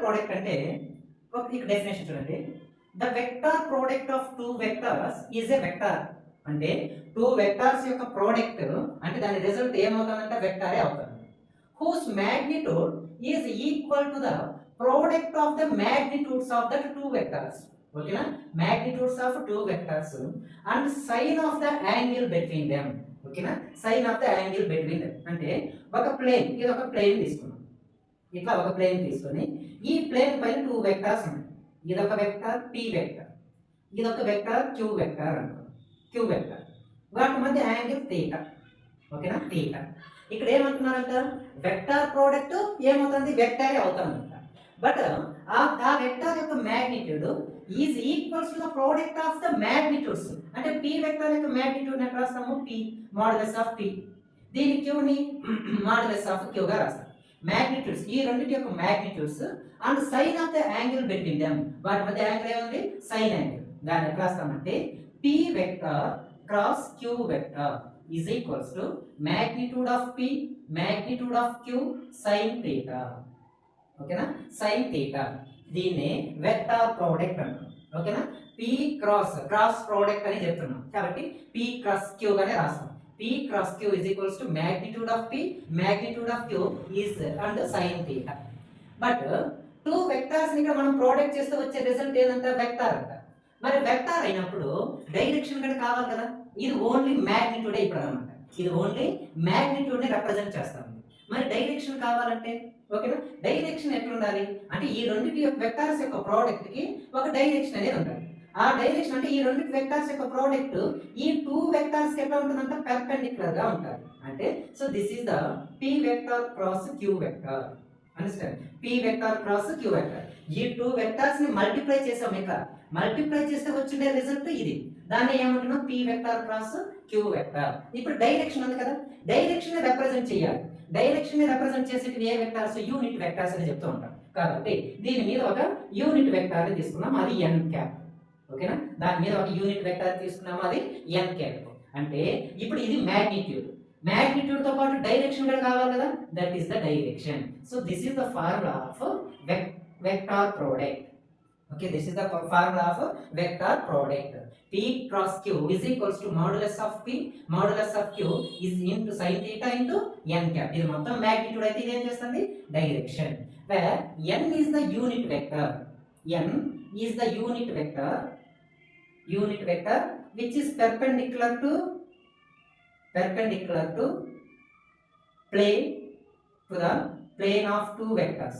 Product అంటే ఇక్కడ definition చూడండి. The vector product of two vectors is a vector. అంటే టూ వెక్టార్స్ యొక్క ప్రోడక్ట్ అంటే దాని రిజల్ట్ ఏమవుతుందంటే వెక్టారే అవుతుంది. Whose magnitude is equal to the product of the magnitudes of that two vectors. ఓకేనా, magnitudes of two vectors and sine of the angle between them. ఓకేనా, sine of the angle between them అంటే ఒక plane, ఇది ఒక plane తీసుకున్నాం. ఇట్లా ఒక plane తీసుకొని ఈ ప్లేన్ పైన టూ వెక్టార్స్ ఉన్నాయి. ఇదొక వెక్టార్ పి వెక్టార్, ఇదొక వెక్టార్ క్యూ వెక్టార్ అనుకో, క్యూ వెక్టార్. వాటి మధ్య యాంగిల్ తీటా. ఓకేనా, తీటా. ఇక్కడ ఏమంటున్నారంట, వెక్టార్ ప్రోడక్ట్ ఏమవుతుంది, వెక్టారే అవుతుందంట. బట్ ఆ వెక్టార్ యొక్క magnitude is equals to the product of the magnitudes. అంటే పి వెక్టార్ యొక్క మ్యాగ్నిట్యూడ్ ఎట్లా రాస్తాము, పి మాడ్యులస్ ఆఫ్ పి. దీని క్యూని మాడ్యులస్ ఆఫ్ క్యూ గా రాస్తాం. మ్యాగ్నిట్యూడ్స్, ఈ రెండింటి యొక్క magnitudes and sine of the angle between them. వాటి మధ్య యాంగిల్ ఏముంది, సైన్ యాంగిల్. దాన్ని ఎట్లా రాస్తామంటే p vector cross q vector is equals to magnitude of p magnitude of q sin theta. ఓకేనా, sin theta. దీన్నే వెక్టార్ ప్రోడక్ట్ అంటాం. ఓకేనా, p క్రాస్ ప్రోడక్ట్ అని చెప్తున్నాం కాబట్టి p క్రాస్ q గానే రాస్తాం. p cross q is equals to magnitude of p magnitude of q is and sin theta. But two vectors ని మనం ప్రోడక్ట్ చేస్తే వచ్చే రిజల్ట్ ఏంటంటే వెక్టార్ అంట. మరి వెక్టార్ అయినప్పుడు డైరెక్షన్ కూడా కావాలి కదా. ఇది ఓన్లీ మ్యాగ్నిట్యూడ్ ఇప్పుడు అనమాట. ఇది ఓన్లీ మ్యాగ్నిట్యూడ్ ని రిప్రజెంట్ చేస్తాం. మరి డైరెక్షన్ కావాలంటే ఓకేనా, డైరెక్షన్ ఎట్లా ఉండాలి అంటే ఈ రెండింటి వెక్టార్స్ యొక్క ప్రోడక్ట్ కి ఒక డైరెక్షన్ అనేది ఉండాలి. ఆ డైరెక్షన్ అంటే ఈ రెండు వెక్టార్స్ యొక్క ప్రోడక్ట్ ఈ టూ వెక్టార్స్ ఎట్లా ఉంటుందంటే పెర్పెండిక్యులర్ గా ఉంటుంది. అంటే so this is the p vector cross q vector. Understand, p vector cross q vector. ఈ టూ వెక్టార్స్ ని మల్టిప్లై చేసాం. ఇక మల్టిప్లై చేస్తే వచ్చిండే రిజల్ట్ ఇది. దాన్ని ఏమంటున్నాం, p vector cross q vector. ఇప్పుడు డైరెక్షన్ ఉంది కదా, డైరెక్షన్ ని రిప్రజెంట్ చేయాలి. డైరెక్షన్ ని రిప్రజెంట్ చేసేది ఏ వెక్టార్స్, యూనిట్ వెక్టార్స్ అని చెప్తూ ఉంటాం. కాబట్టి దీని మీద ఒక యూనిట్ వెక్టార్ ని తీసుకున్నాం, అది n క్యాప్. ఓకేనా, దాని మీద ఒక యూనిట్ వెక్టార్ తీసుకున్నాము, అది n క్యాప్. అంటే ఇప్పుడు ఇది మ్యాగ్నిట్యూడ్, మ్యాగ్నిట్యూడ్ తో పాటు డైరెక్షన్ కూడా కావాలి కదా, that is the direction. So this is the formula of vector product. Okay, this is the formula of vector product. P cross Q is equals to modulus of P, modulus of Q is into sin theta into n cap. ఇది మొత్తం magnitude అయితే ఇది ఏం చేస్తుంది, direction. Where n is the unit vector, n is the unit vector which is perpendicular to plane to the plane of two vectors.